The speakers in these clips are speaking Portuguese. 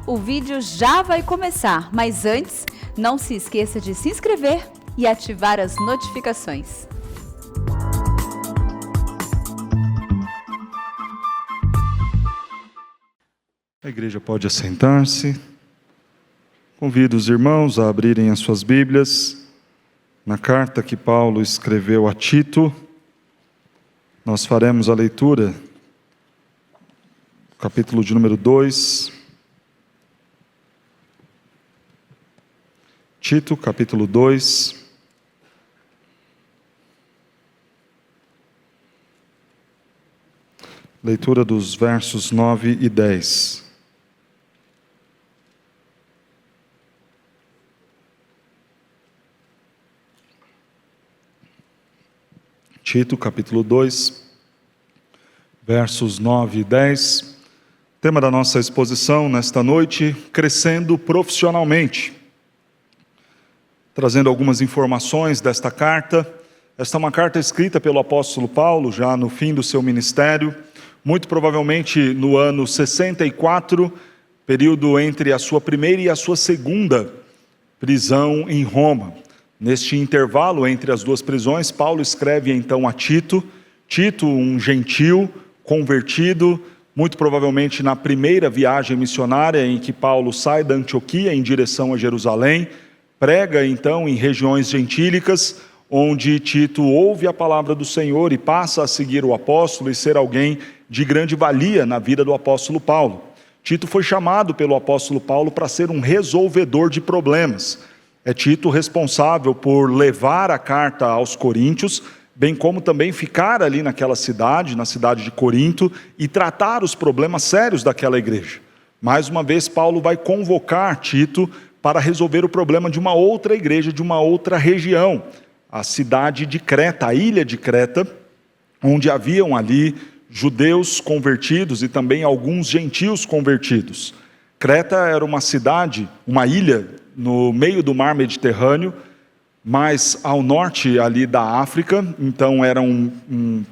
O vídeo já vai começar, mas antes, não se esqueça de se inscrever e ativar as notificações. A igreja pode assentar-se. Convido os irmãos a abrirem as suas Bíblias na carta que Paulo escreveu a Tito. Nós faremos a leitura, capítulo de número 2. Tito, capítulo 2. Leitura dos versos 9 e 10. Tito, capítulo 2, versos 9 e 10. Tema da nossa exposição nesta noite: crescendo profissionalmente. Trazendo algumas informações desta carta. Esta é uma carta escrita pelo apóstolo Paulo, já no fim do seu ministério, muito provavelmente no ano 64, período entre a sua primeira e a sua segunda prisão em Roma. Neste intervalo entre as duas prisões, Paulo escreve então a Tito. Tito, um gentil, convertido, muito provavelmente na primeira viagem missionária em que Paulo sai da Antioquia em direção a Jerusalém, prega então em regiões gentílicas, onde Tito ouve a palavra do Senhor e passa a seguir o apóstolo e ser alguém de grande valia na vida do apóstolo Paulo. Tito foi chamado pelo apóstolo Paulo para ser um resolvedor de problemas. É Tito responsável por levar a carta aos coríntios, bem como também ficar ali naquela cidade, na cidade de Corinto, e tratar os problemas sérios daquela igreja. Mais uma vez, Paulo vai convocar Tito para resolver o problema de uma outra igreja, de uma outra região, a cidade de Creta, a ilha de Creta, onde haviam ali judeus convertidos e também alguns gentios convertidos. Creta era uma cidade, uma ilha no meio do mar Mediterrâneo, mais ao norte ali da África, então era um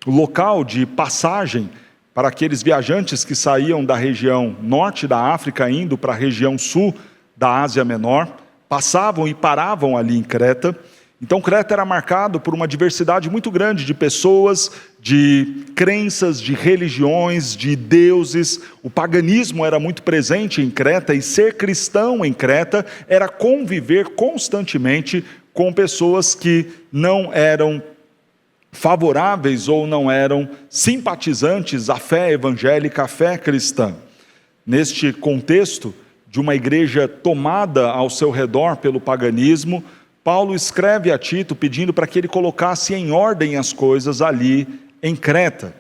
local de passagem para aqueles viajantes que saíam da região norte da África, indo para a região sul da Ásia Menor, passavam e paravam ali em Creta. Então Creta era marcado por uma diversidade muito grande de pessoas, de crenças, de religiões, de deuses. O paganismo era muito presente em Creta, e ser cristão em Creta era conviver constantemente com pessoas que não eram favoráveis ou não eram simpatizantes à fé evangélica, à fé cristã. Neste contexto de uma igreja tomada ao seu redor pelo paganismo, Paulo escreve a Tito pedindo para que ele colocasse em ordem as coisas ali em Creta,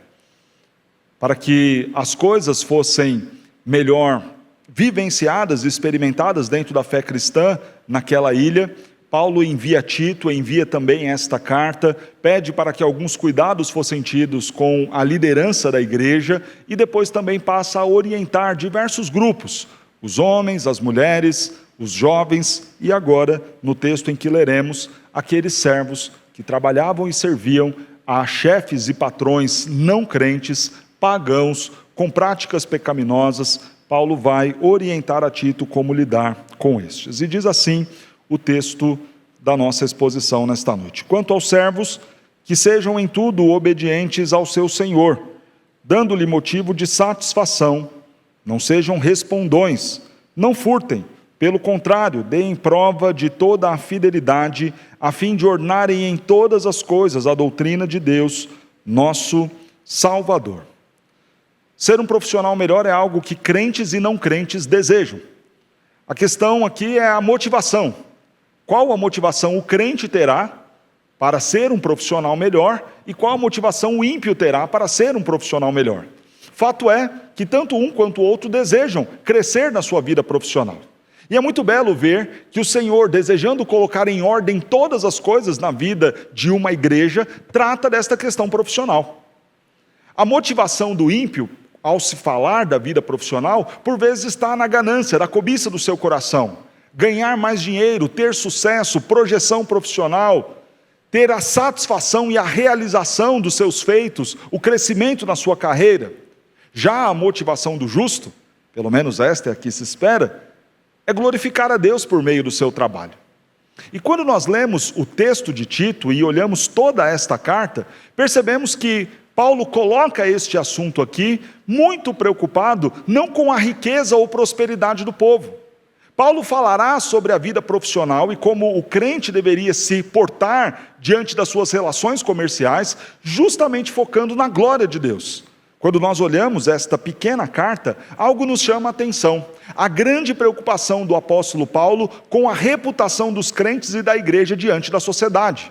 para que as coisas fossem melhor vivenciadas e experimentadas dentro da fé cristã naquela ilha. Paulo envia Tito, envia também esta carta, pede para que alguns cuidados fossem tidos com a liderança da igreja, e depois também passa a orientar diversos grupos, os homens, as mulheres, os jovens, e agora, no texto em que leremos, aqueles servos que trabalhavam e serviam a chefes e patrões não crentes, pagãos, com práticas pecaminosas. Paulo vai orientar a Tito como lidar com estes. E diz assim o texto da nossa exposição nesta noite: quanto aos servos, que sejam em tudo obedientes ao seu Senhor, dando-lhe motivo de satisfação, não sejam respondões, não furtem, pelo contrário, deem prova de toda a fidelidade, a fim de ornarem em todas as coisas a doutrina de Deus, nosso Salvador. Ser um profissional melhor é algo que crentes e não crentes desejam. A questão aqui é a motivação. Qual a motivação o crente terá para ser um profissional melhor e qual a motivação o ímpio terá para ser um profissional melhor? Fato é que tanto um quanto o outro desejam crescer na sua vida profissional. E é muito belo ver que o Senhor, desejando colocar em ordem todas as coisas na vida de uma igreja, trata desta questão profissional. A motivação do ímpio, ao se falar da vida profissional, por vezes está na ganância, na cobiça do seu coração. Ganhar mais dinheiro, ter sucesso, projeção profissional, ter a satisfação e a realização dos seus feitos, o crescimento na sua carreira. Já a motivação do justo, pelo menos esta é a que se espera, é glorificar a Deus por meio do seu trabalho. E quando nós lemos o texto de Tito e olhamos toda esta carta, percebemos que Paulo coloca este assunto aqui muito preocupado não com a riqueza ou prosperidade do povo. Paulo falará sobre a vida profissional e como o crente deveria se portar diante das suas relações comerciais, justamente focando na glória de Deus. Quando nós olhamos esta pequena carta, algo nos chama a atenção. A grande preocupação do apóstolo Paulo com a reputação dos crentes e da igreja diante da sociedade.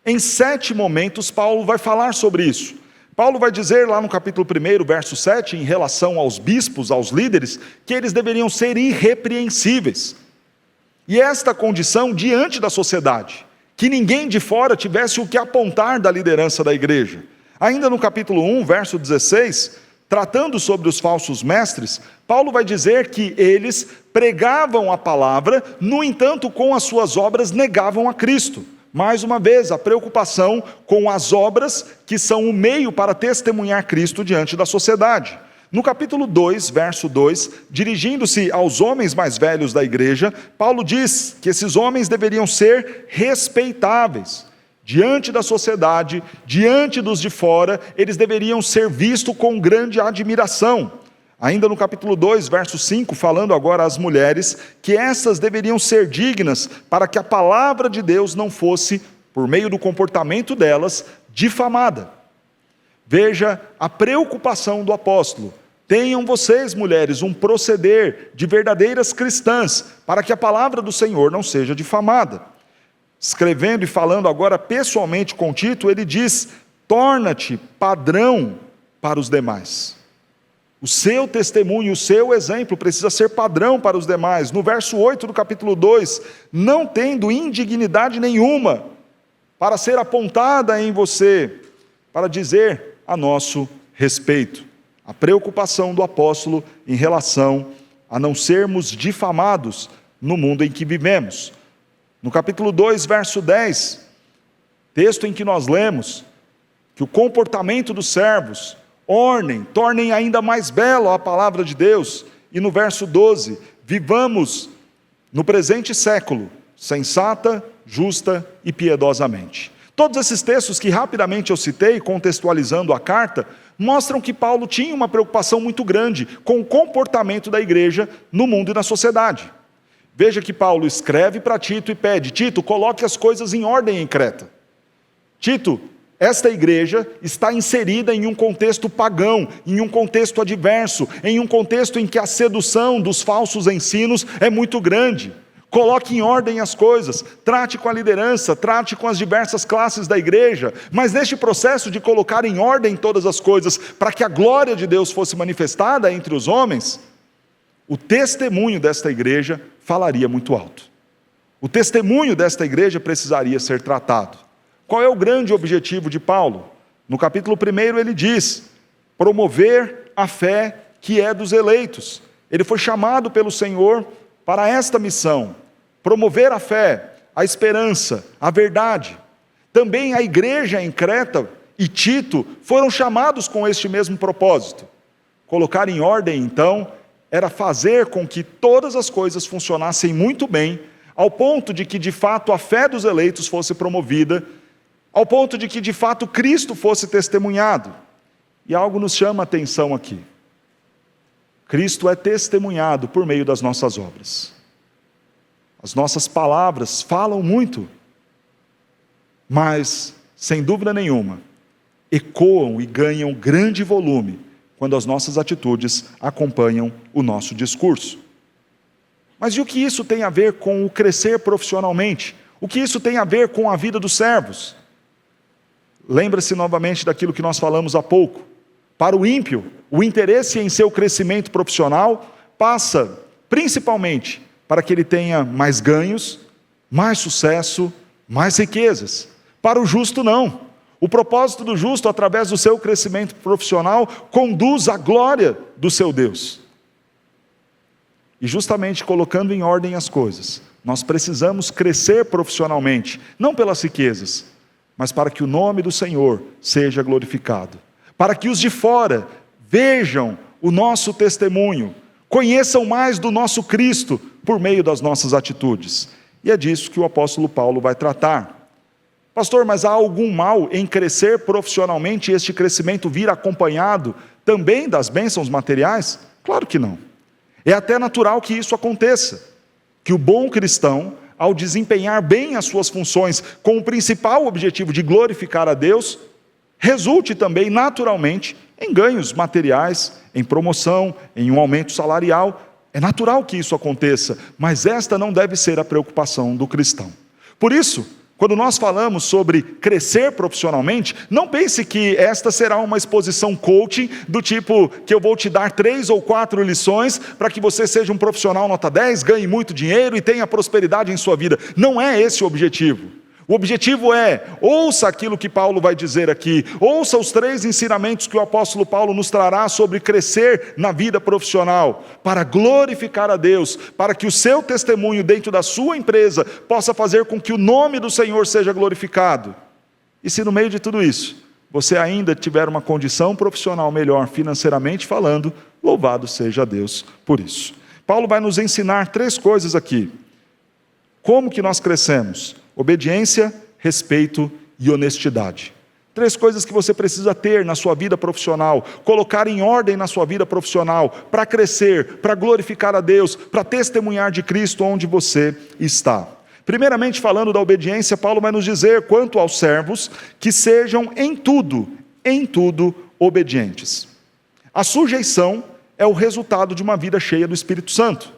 Em 7 momentos, Paulo vai falar sobre isso. Paulo vai dizer lá no capítulo 1, verso 7, em relação aos bispos, aos líderes, que eles deveriam ser irrepreensíveis. E esta condição diante da sociedade, que ninguém de fora tivesse o que apontar da liderança da igreja. Ainda no capítulo 1, verso 16, tratando sobre os falsos mestres, Paulo vai dizer que eles pregavam a palavra, no entanto, com as suas obras negavam a Cristo. Mais uma vez, a preocupação com as obras que são o meio para testemunhar Cristo diante da sociedade. No capítulo 2, verso 2, dirigindo-se aos homens mais velhos da igreja, Paulo diz que esses homens deveriam ser respeitáveis. Diante da sociedade, diante dos de fora, eles deveriam ser vistos com grande admiração. Ainda no capítulo 2, verso 5, falando agora às mulheres, que essas deveriam ser dignas para que a palavra de Deus não fosse, por meio do comportamento delas, difamada. Veja a preocupação do apóstolo. Tenham vocês, mulheres, um proceder de verdadeiras cristãs, para que a palavra do Senhor não seja difamada. Escrevendo e falando agora pessoalmente com Tito, ele diz: torna-te padrão para os demais. O seu testemunho, o seu exemplo precisa ser padrão para os demais. No verso 8 do capítulo 2, não tendo indignidade nenhuma para ser apontada em você, para dizer a nosso respeito. A preocupação do apóstolo em relação a não sermos difamados no mundo em que vivemos. No capítulo 2, verso 10, texto em que nós lemos que o comportamento dos servos tornem ainda mais bela a palavra de Deus. E no verso 12, vivamos no presente século, sensata, justa e piedosamente. Todos esses textos que rapidamente eu citei, contextualizando a carta, mostram que Paulo tinha uma preocupação muito grande com o comportamento da igreja no mundo e na sociedade. Veja que Paulo escreve para Tito e pede: Tito, coloque as coisas em ordem em Creta. Tito, esta igreja está inserida em um contexto pagão, em um contexto adverso, em um contexto em que a sedução dos falsos ensinos é muito grande. Coloque em ordem as coisas, trate com a liderança, trate com as diversas classes da igreja, mas neste processo de colocar em ordem todas as coisas, para que a glória de Deus fosse manifestada entre os homens, o testemunho desta igreja falaria muito alto. O testemunho desta igreja precisaria ser tratado. Qual é o grande objetivo de Paulo? No capítulo 1 ele diz: promover a fé que é dos eleitos. Ele foi chamado pelo Senhor para esta missão, promover a fé, a esperança, a verdade. Também a igreja em Creta e Tito foram chamados com este mesmo propósito. Colocar em ordem, então, era fazer com que todas as coisas funcionassem muito bem, ao ponto de que, de fato, a fé dos eleitos fosse promovida, ao ponto de que, de fato, Cristo fosse testemunhado. E algo nos chama a atenção aqui. Cristo é testemunhado por meio das nossas obras. As nossas palavras falam muito, mas, sem dúvida nenhuma, ecoam e ganham grande volume quando as nossas atitudes acompanham o nosso discurso. Mas e o que isso tem a ver com o crescer profissionalmente? O que isso tem a ver com a vida dos servos? Lembra-se novamente daquilo que nós falamos há pouco. Para o ímpio, o interesse em seu crescimento profissional passa principalmente para que ele tenha mais ganhos, mais sucesso, mais riquezas. Para o justo, não. O propósito do justo, através do seu crescimento profissional, conduz à glória do seu Deus. E justamente colocando em ordem as coisas, nós precisamos crescer profissionalmente, não pelas riquezas, mas para que o nome do Senhor seja glorificado. Para que os de fora vejam o nosso testemunho conheçam mais do nosso Cristo por meio das nossas atitudes. E é disso que o apóstolo Paulo vai tratar. Pastor, mas há algum mal em crescer profissionalmente e este crescimento vir acompanhado também das bênçãos materiais? Claro que não. É até natural que isso aconteça, que o bom cristão, ao desempenhar bem as suas funções com o principal objetivo de glorificar a Deus, resulte também naturalmente em ganhos materiais, em promoção, em um aumento salarial. É natural que isso aconteça, mas esta não deve ser a preocupação do cristão. Por isso, quando nós falamos sobre crescer profissionalmente, não pense que esta será uma exposição coaching do tipo que eu vou te dar 3 ou 4 lições para que você seja um profissional nota 10, ganhe muito dinheiro e tenha prosperidade em sua vida. Não é esse o objetivo. O objetivo é, ouça aquilo que Paulo vai dizer aqui, ouça os 3 ensinamentos que o apóstolo Paulo nos trará sobre crescer na vida profissional, para glorificar a Deus, para que o seu testemunho dentro da sua empresa possa fazer com que o nome do Senhor seja glorificado. E se no meio de tudo isso, você ainda tiver uma condição profissional melhor financeiramente falando, louvado seja Deus por isso. Paulo vai nos ensinar 3 coisas aqui. Como que nós crescemos? Obediência, respeito e honestidade. 3 coisas que você precisa ter na sua vida profissional, colocar em ordem na sua vida profissional, para crescer, para glorificar a Deus, para testemunhar de Cristo onde você está. Primeiramente, falando da obediência, Paulo vai nos dizer, quanto aos servos, que sejam em tudo obedientes. A sujeição é o resultado de uma vida cheia do Espírito Santo.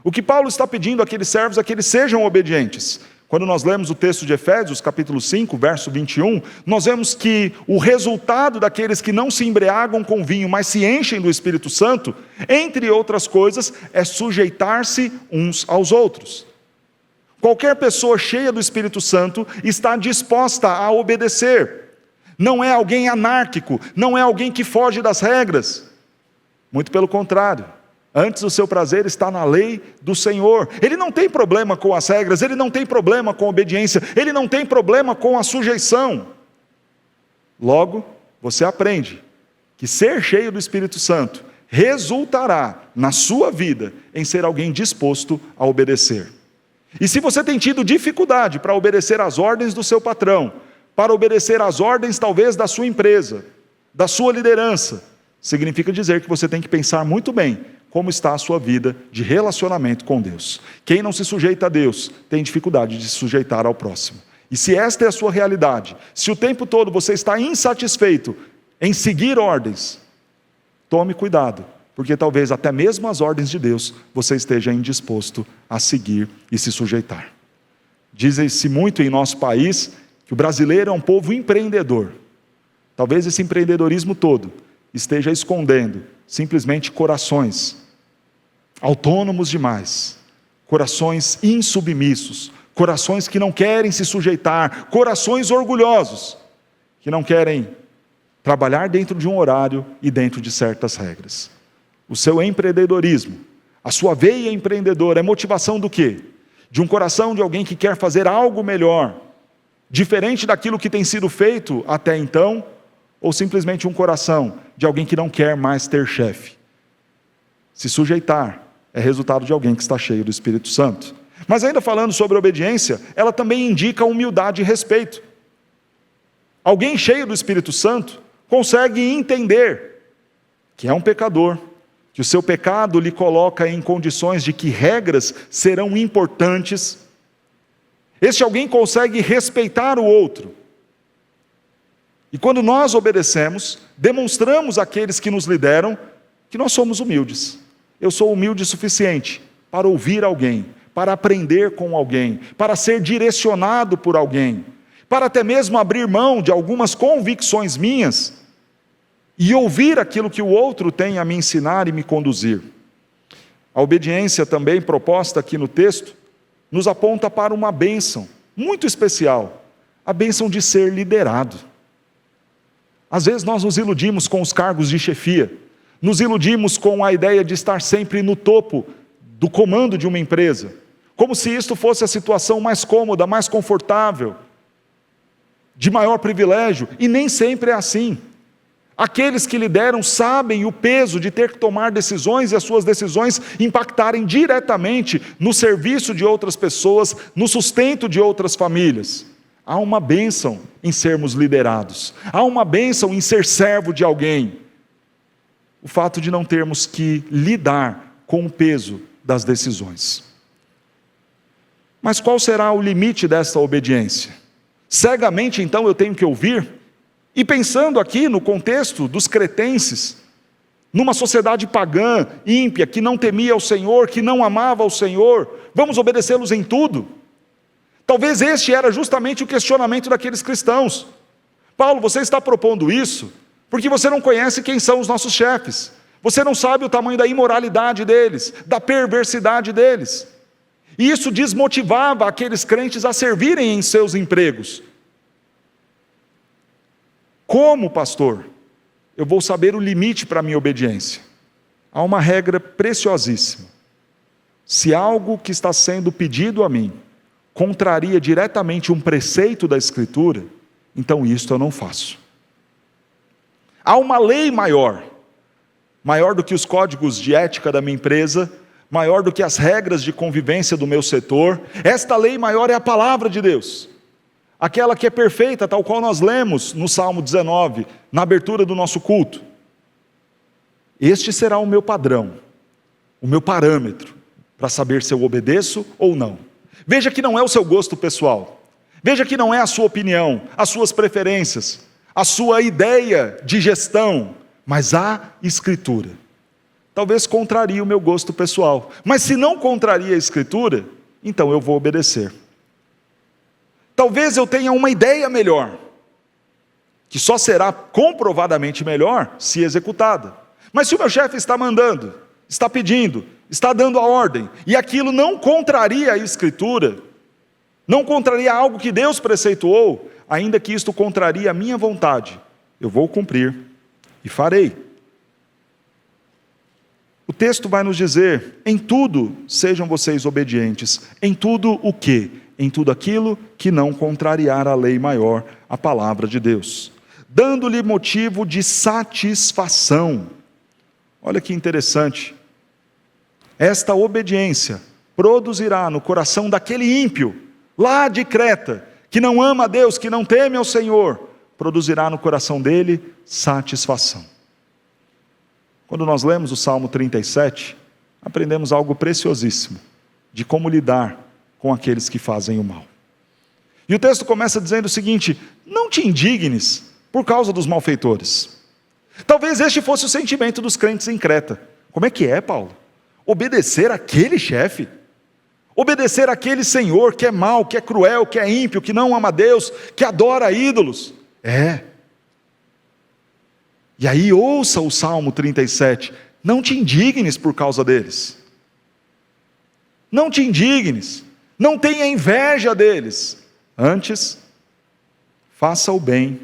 O que Paulo está pedindo àqueles servos é que eles sejam obedientes. Quando nós lemos o texto de Efésios, capítulo 5, verso 21, nós vemos que o resultado daqueles que não se embriagam com vinho, mas se enchem do Espírito Santo, entre outras coisas, é sujeitar-se uns aos outros. Qualquer pessoa cheia do Espírito Santo está disposta a obedecer. Não é alguém anárquico, não é alguém que foge das regras. Muito pelo contrário. Antes o seu prazer está na lei do Senhor. Ele não tem problema com as regras, ele não tem problema com a obediência, ele não tem problema com a sujeição. Logo, você aprende que ser cheio do Espírito Santo resultará na sua vida em ser alguém disposto a obedecer. E se você tem tido dificuldade para obedecer às ordens do seu patrão, para obedecer às ordens talvez da sua empresa, da sua liderança, significa dizer que você tem que pensar muito bem como está a sua vida de relacionamento com Deus. Quem não se sujeita a Deus, tem dificuldade de se sujeitar ao próximo. E se esta é a sua realidade, se o tempo todo você está insatisfeito em seguir ordens, tome cuidado, porque talvez até mesmo as ordens de Deus, você esteja indisposto a seguir e se sujeitar. Dizem-se muito em nosso país, que o brasileiro é um povo empreendedor. Talvez esse empreendedorismo todo esteja escondendo simplesmente corações autônomos demais, corações insubmissos, corações que não querem se sujeitar, corações orgulhosos, que não querem trabalhar dentro de um horário e dentro de certas regras. O seu empreendedorismo, a sua veia empreendedora é motivação do quê? De um coração de alguém que quer fazer algo melhor, diferente daquilo que tem sido feito até então, ou simplesmente um coração de alguém que não quer mais ter chefe. Se sujeitar é resultado de alguém que está cheio do Espírito Santo. Mas ainda falando sobre obediência, ela também indica humildade e respeito. Alguém cheio do Espírito Santo consegue entender que é um pecador, que o seu pecado lhe coloca em condições de que regras serão importantes. Este alguém consegue respeitar o outro. E quando nós obedecemos, demonstramos àqueles que nos lideram que nós somos humildes. Eu sou humilde o suficiente para ouvir alguém, para aprender com alguém, para ser direcionado por alguém, para até mesmo abrir mão de algumas convicções minhas e ouvir aquilo que o outro tem a me ensinar e me conduzir. A obediência também proposta aqui no texto nos aponta para uma bênção muito especial, a bênção de ser liderado. Às vezes nós nos iludimos com os cargos de chefia, nos iludimos com a ideia de estar sempre no topo do comando de uma empresa, como se isto fosse a situação mais cômoda, mais confortável, de maior privilégio, e nem sempre é assim. Aqueles que lideram sabem o peso de ter que tomar decisões e as suas decisões impactarem diretamente no serviço de outras pessoas, no sustento de outras famílias. Há uma bênção em sermos liderados. Há uma bênção em ser servo de alguém. O fato de não termos que lidar com o peso das decisões. Mas qual será o limite dessa obediência? Cegamente, então, eu tenho que ouvir? E pensando aqui no contexto dos cretenses, numa sociedade pagã, ímpia, que não temia o Senhor, que não amava o Senhor, vamos obedecê-los em tudo? Talvez este era justamente o questionamento daqueles cristãos. Paulo, você está propondo isso porque você não conhece quem são os nossos chefes. Você não sabe o tamanho da imoralidade deles, da perversidade deles. E isso desmotivava aqueles crentes a servirem em seus empregos. Como, pastor, eu vou saber o limite para a minha obediência? Há uma regra preciosíssima. Se algo que está sendo pedido a mim contraria diretamente um preceito da Escritura, então isto eu não faço. Há uma lei maior do que os códigos de ética da minha empresa, maior do que as regras de convivência do meu setor. Esta lei maior é a palavra de Deus. Aquela que é perfeita, tal qual nós lemos no Salmo 19, na abertura do nosso culto. Este será o meu padrão, o meu parâmetro, para saber se eu obedeço ou não. Veja que não é o seu gosto pessoal. Veja que não é a sua opinião, as suas preferências, a sua ideia de gestão, mas a Escritura. Talvez contrarie o meu gosto pessoal, mas se não contraria a Escritura, então eu vou obedecer. Talvez eu tenha uma ideia melhor, que só será comprovadamente melhor se executada. Mas se o meu chefe está mandando, está pedindo, está dando a ordem, e aquilo não contraria a Escritura, não contraria algo que Deus preceituou, ainda que isto contraria a minha vontade, eu vou cumprir e farei. O texto vai nos dizer, em tudo sejam vocês obedientes. Em tudo o quê? Em tudo aquilo que não contrariar a lei maior, a palavra de Deus. Dando-lhe motivo de satisfação. Olha que interessante. Esta obediência produzirá no coração daquele ímpio, lá de Creta, que não ama a Deus, que não teme ao Senhor, produzirá no coração dele satisfação. Quando nós lemos o Salmo 37, aprendemos algo preciosíssimo, de como lidar com aqueles que fazem o mal. E o texto começa dizendo o seguinte: não te indignes por causa dos malfeitores. Talvez este fosse o sentimento dos crentes em Creta. Como é que é, Paulo? Obedecer àquele chefe? Obedecer àquele senhor que é mau, que é cruel, que é ímpio, que não ama Deus, que adora ídolos? É. E aí ouça o Salmo 37, não te indignes por causa deles. Não te indignes, não tenha inveja deles. Antes, faça o bem,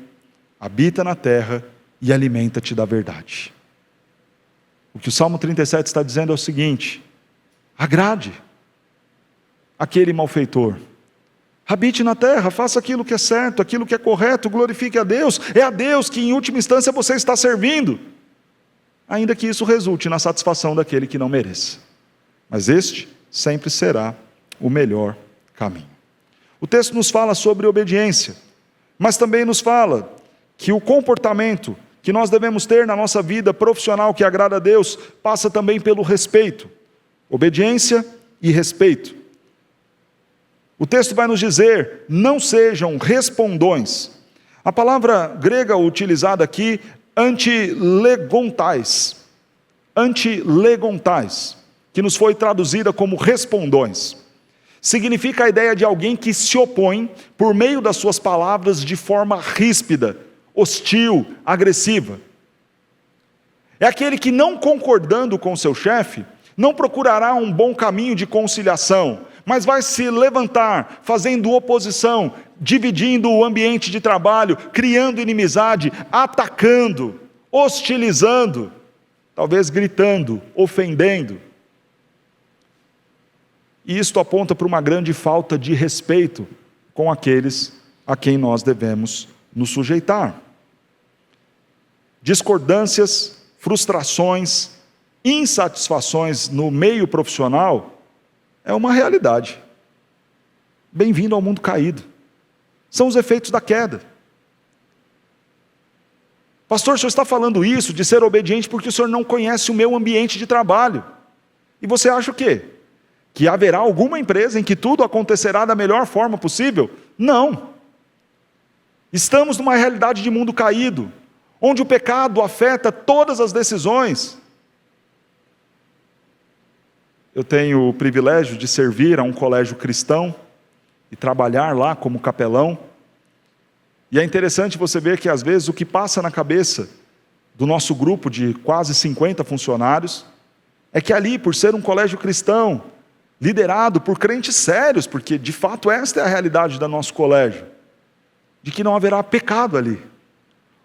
habita na terra e alimenta-te da verdade. O que o Salmo 37 está dizendo é o seguinte: agrade aquele malfeitor, habite na terra, faça aquilo que é certo, aquilo que é correto, glorifique a Deus. É a Deus que em última instância você está servindo, ainda que isso resulte na satisfação daquele que não mereça. Mas este sempre será o melhor caminho. O texto nos fala sobre obediência, mas também nos fala que o comportamento que nós devemos ter na nossa vida profissional que agrada a Deus passa também pelo respeito. Obediência e respeito. O texto vai nos dizer, não sejam respondões. A palavra grega utilizada aqui, antilegontais, que nos foi traduzida como respondões. Significa a ideia de alguém que se opõe por meio das suas palavras de forma ríspida, hostil, agressiva. É aquele que, não concordando com seu chefe, não procurará um bom caminho de conciliação, mas vai se levantar, fazendo oposição, dividindo o ambiente de trabalho, criando inimizade, atacando, hostilizando, talvez gritando, ofendendo. E isto aponta para uma grande falta de respeito com aqueles a quem nós devemos nos sujeitar. discordâncias, frustrações, insatisfações no meio profissional é uma realidade. Bem-vindo ao mundo caído. São os efeitos da queda. Pastor, o senhor está falando isso de ser obediente porque o senhor não conhece o meu ambiente de trabalho. E você acha o quê? Que haverá alguma empresa em que tudo acontecerá da melhor forma possível? Não. Estamos numa realidade de mundo caído, onde o pecado afeta todas as decisões. Eu tenho o privilégio de servir a um colégio cristão e trabalhar lá como capelão. E é interessante você ver que às vezes o que passa na cabeça do nosso grupo de quase 50 funcionários é que ali, por ser um colégio cristão, liderado por crentes sérios, porque de fato esta é a realidade do nosso colégio, de que não haverá pecado ali,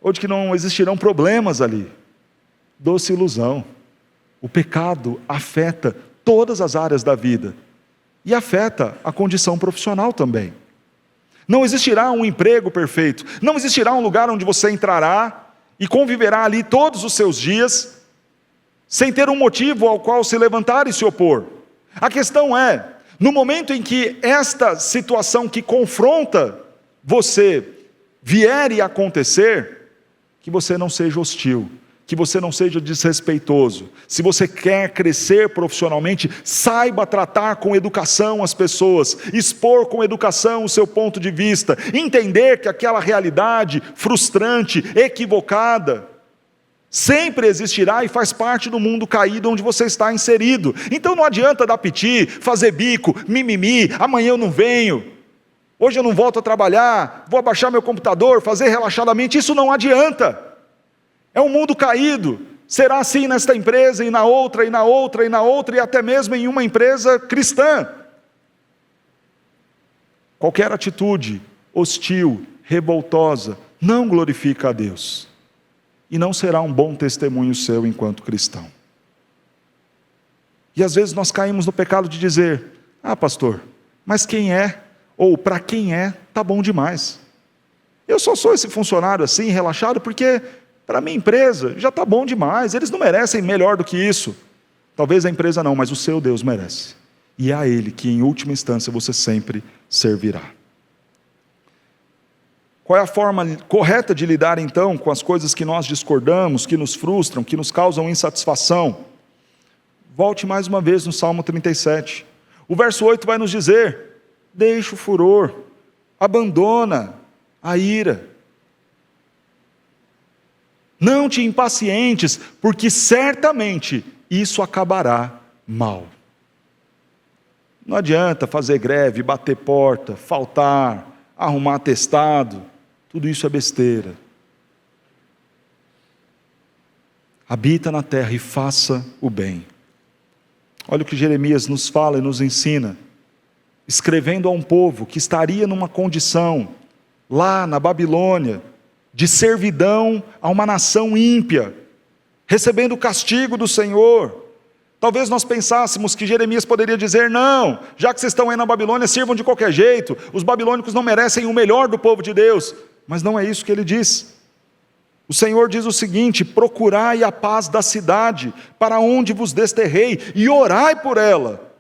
ou de que não existirão problemas ali. Doce ilusão. O pecado afeta todas as áreas da vida e afeta a condição profissional também. Não existirá um emprego perfeito, não existirá um lugar onde você entrará e conviverá ali todos os seus dias, sem ter um motivo ao qual se levantar e se opor. A questão é, no momento em que esta situação que confronta você vier e acontecer, que você não seja hostil, que você não seja desrespeitoso. Se você quer crescer profissionalmente, saiba tratar com educação as pessoas, expor com educação o seu ponto de vista, entender que aquela realidade frustrante, equivocada, sempre existirá e faz parte do mundo caído onde você está inserido. Então não adianta dar piti, fazer bico, mimimi, amanhã eu não venho, hoje eu não volto a trabalhar, vou abaixar meu computador, fazer relaxadamente, isso não adianta. É um mundo caído, será assim nesta empresa e na outra, e na outra, e na outra, e até mesmo em uma empresa cristã. Qualquer atitude hostil, revoltosa, não glorifica a Deus. E não será um bom testemunho seu enquanto cristão. E às vezes nós caímos no pecado de dizer, pastor, mas quem é, ou para quem é, tá bom demais. Eu só sou esse funcionário assim, relaxado, porque para a minha empresa já está bom demais, eles não merecem melhor do que isso. Talvez a empresa não, mas o seu Deus merece. E é a Ele que em última instância você sempre servirá. Qual é a forma correta de lidar então com as coisas que nós discordamos, que nos frustram, que nos causam insatisfação? Volte mais uma vez no Salmo 37. O verso 8 vai nos dizer, deixa o furor, abandona a ira. Não te impacientes, porque certamente isso acabará mal. Não adianta fazer greve, bater porta, faltar, arrumar atestado, tudo isso é besteira. Habita na terra e faça o bem. Olha o que Jeremias nos fala e nos ensina, escrevendo a um povo que estaria numa condição, lá na Babilônia, de servidão a uma nação ímpia, recebendo o castigo do Senhor. Talvez nós pensássemos que Jeremias poderia dizer, não, já que vocês estão aí na Babilônia, sirvam de qualquer jeito, os babilônicos não merecem o melhor do povo de Deus. Mas não é isso que ele diz. O Senhor diz o seguinte, procurai a paz da cidade, para onde vos desterrei, e orai por ela,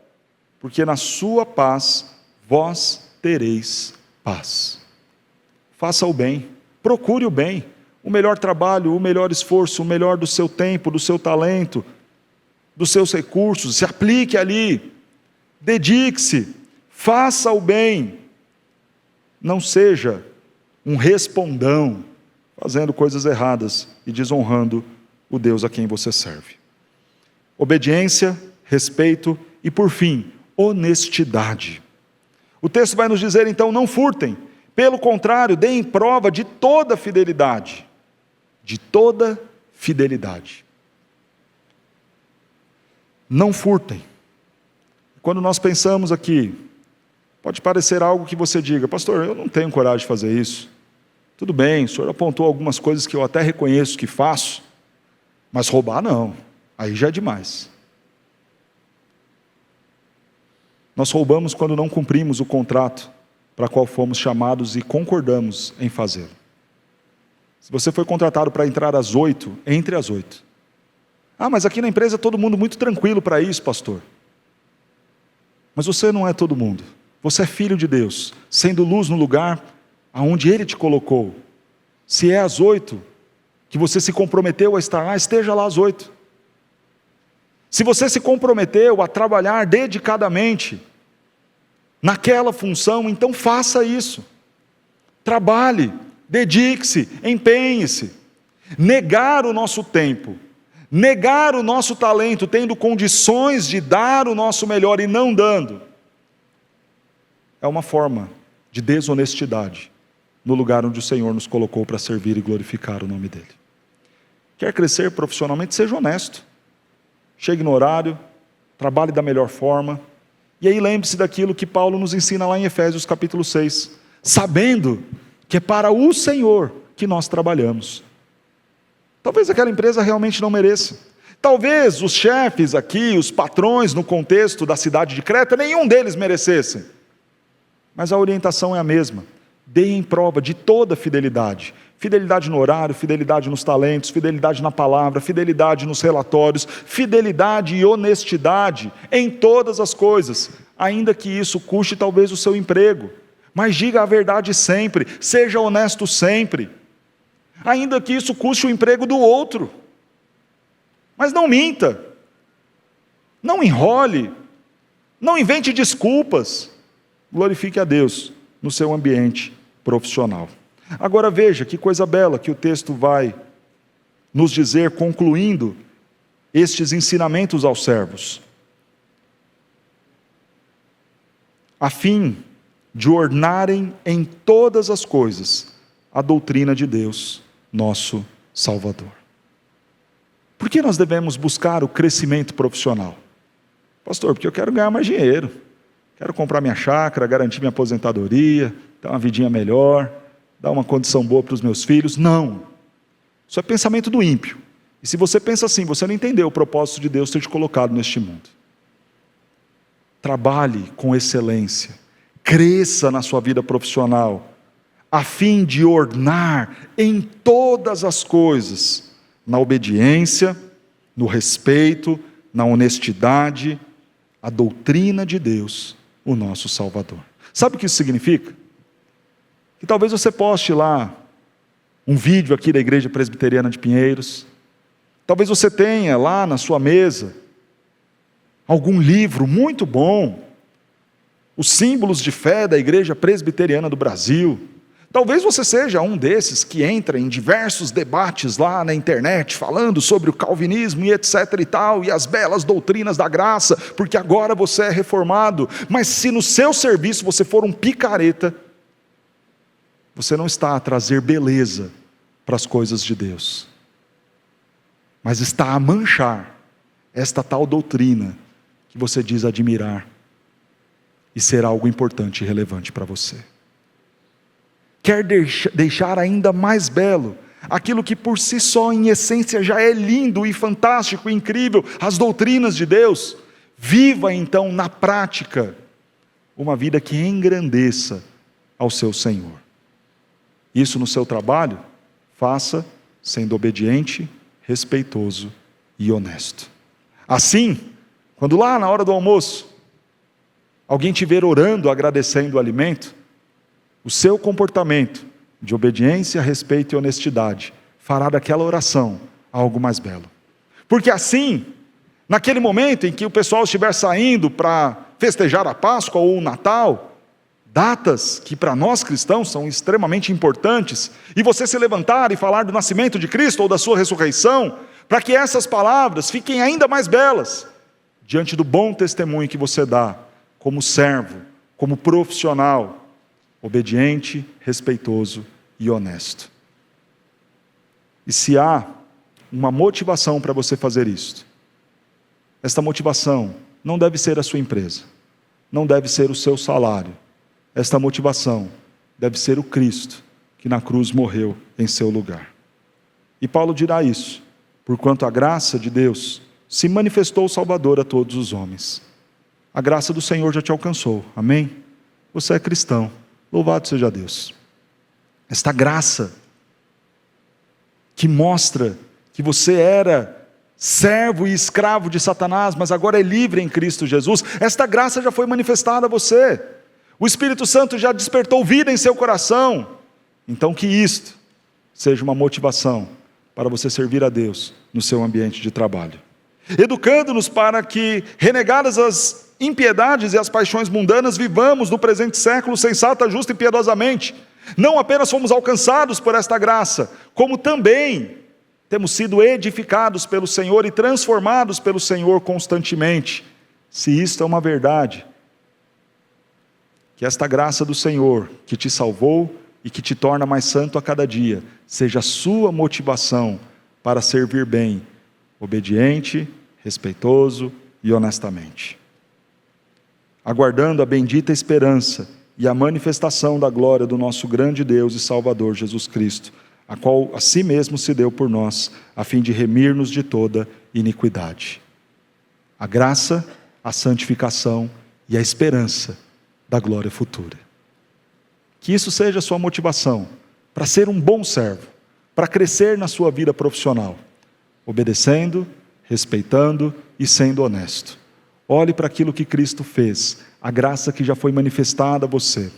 porque na sua paz vós tereis paz. Faça o bem. Procure o bem, o melhor trabalho, o melhor esforço, o melhor do seu tempo, do seu talento, dos seus recursos, se aplique ali, dedique-se, faça o bem, não seja um respondão, fazendo coisas erradas e desonrando o Deus a quem você serve. Obediência, respeito e, por fim, honestidade. O texto vai nos dizer então, não furtem, pelo contrário, deem prova de toda fidelidade. De toda fidelidade. Não furtem. Quando nós pensamos aqui, pode parecer algo que você diga, pastor, eu não tenho coragem de fazer isso. Tudo bem, o senhor apontou algumas coisas que eu até reconheço que faço, mas roubar não, aí já é demais. Nós roubamos quando não cumprimos o contrato para qual fomos chamados e concordamos em fazê-lo. Se você foi contratado para entrar às 8, entre às 8. Ah, mas aqui na empresa todo mundo muito tranquilo para isso, pastor. Mas você não é todo mundo. Você é filho de Deus, sendo luz no lugar aonde Ele te colocou. Se é às 8 que você se comprometeu a estar lá, esteja lá às 8. Se você se comprometeu a trabalhar dedicadamente naquela função, então faça isso. Trabalhe, dedique-se, empenhe-se. Negar o nosso tempo, negar o nosso talento, tendo condições de dar o nosso melhor e não dando, é uma forma de desonestidade no lugar onde o Senhor nos colocou para servir e glorificar o nome dEle. Quer crescer profissionalmente? Seja honesto. Chegue no horário, trabalhe da melhor forma. E aí lembre-se daquilo que Paulo nos ensina lá em Efésios capítulo 6. Sabendo que é para o Senhor que nós trabalhamos. Talvez aquela empresa realmente não mereça. Talvez os chefes aqui, os patrões no contexto da cidade de Creta, nenhum deles merecessem. Mas a orientação é a mesma. Deem prova de toda fidelidade. Fidelidade no horário, fidelidade nos talentos, fidelidade na palavra, fidelidade nos relatórios, fidelidade e honestidade em todas as coisas, ainda que isso custe talvez o seu emprego. Mas diga a verdade sempre, seja honesto sempre, ainda que isso custe o emprego do outro. Mas não minta, não enrole, não invente desculpas. Glorifique a Deus no seu ambiente profissional. Agora veja que coisa bela que o texto vai nos dizer, concluindo estes ensinamentos aos servos. A fim de ornarem em todas as coisas a doutrina de Deus, nosso Salvador. Por que nós devemos buscar o crescimento profissional? Pastor, porque eu quero ganhar mais dinheiro. Quero comprar minha chácara, garantir minha aposentadoria, ter uma vidinha melhor, dar uma condição boa para os meus filhos. Não. Isso é pensamento do ímpio. E se você pensa assim, você não entendeu o propósito de Deus ter te colocado neste mundo. Trabalhe com excelência. Cresça na sua vida profissional, a fim de ornar em todas as coisas, na obediência, no respeito, na honestidade, a doutrina de Deus, o nosso Salvador. Sabe o que isso significa? Que talvez você poste lá um vídeo aqui da Igreja Presbiteriana de Pinheiros, talvez você tenha lá na sua mesa algum livro muito bom, os símbolos de fé da Igreja Presbiteriana do Brasil. Talvez você seja um desses que entra em diversos debates lá na internet, falando sobre o calvinismo e etc e tal, e as belas doutrinas da graça, porque agora você é reformado. Mas se no seu serviço você for um picareta, você não está a trazer beleza para as coisas de Deus, mas está a manchar esta tal doutrina que você diz admirar e ser algo importante e relevante para você. Quer deixar ainda mais belo aquilo que por si só, em essência, já é lindo e fantástico e incrível, as doutrinas de Deus? Viva então na prática uma vida que engrandeça ao seu Senhor. Isso no seu trabalho, faça sendo obediente, respeitoso e honesto. Assim, quando lá na hora do almoço, alguém te ver orando, agradecendo o alimento, o seu comportamento de obediência, respeito e honestidade fará daquela oração algo mais belo. Porque assim, naquele momento em que o pessoal estiver saindo para festejar a Páscoa ou o Natal, datas que para nós cristãos são extremamente importantes, e você se levantar e falar do nascimento de Cristo ou da sua ressurreição, para que essas palavras fiquem ainda mais belas, diante do bom testemunho que você dá, como servo, como profissional, obediente, respeitoso e honesto. E se há uma motivação para você fazer isto, esta motivação não deve ser a sua empresa, não deve ser o seu salário, esta motivação deve ser o Cristo, que na cruz morreu em seu lugar. E Paulo dirá isso, porquanto a graça de Deus se manifestou Salvador a todos os homens. A graça do Senhor já te alcançou, amém? Você é cristão, louvado seja Deus. Esta graça que mostra que você era servo e escravo de Satanás, mas agora é livre em Cristo Jesus. Esta graça já foi manifestada a você. O Espírito Santo já despertou vida em seu coração. Então que isto seja uma motivação para você servir a Deus no seu ambiente de trabalho. Educando-nos para que, renegadas as impiedades e as paixões mundanas, vivamos no presente século sensata, justa e piedosamente. Não apenas fomos alcançados por esta graça, como também temos sido edificados pelo Senhor e transformados pelo Senhor constantemente. Se isto é uma verdade, que esta graça do Senhor, que te salvou e que te torna mais santo a cada dia, seja a sua motivação para servir bem, obediente, respeitoso e honestamente. Aguardando a bendita esperança e a manifestação da glória do nosso grande Deus e Salvador Jesus Cristo, a qual a si mesmo se deu por nós, a fim de remir-nos de toda iniquidade. A graça, a santificação e a esperança da glória futura. Que isso seja a sua motivação para ser um bom servo, para crescer na sua vida profissional, obedecendo, respeitando e sendo honesto. Olhe para aquilo que Cristo fez, a graça que já foi manifestada a você.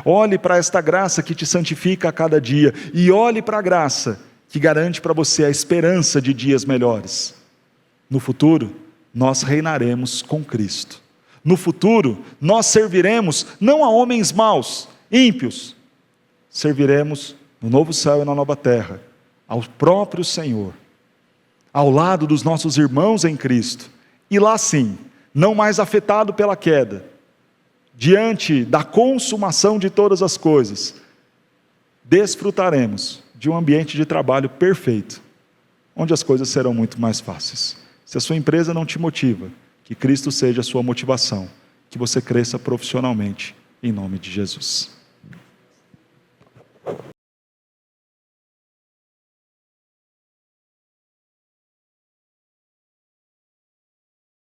Olhe para esta graça que te santifica a cada dia e olhe para a graça que garante para você a esperança de dias melhores. No futuro, nós reinaremos com Cristo. No futuro, nós serviremos não a homens maus, ímpios. Serviremos no novo céu e na nova terra, ao próprio Senhor, ao lado dos nossos irmãos em Cristo. E lá sim, não mais afetado pela queda, diante da consumação de todas as coisas, desfrutaremos de um ambiente de trabalho perfeito, onde as coisas serão muito mais fáceis. Se a sua empresa não te motiva, que Cristo seja a sua motivação, que você cresça profissionalmente, em nome de Jesus.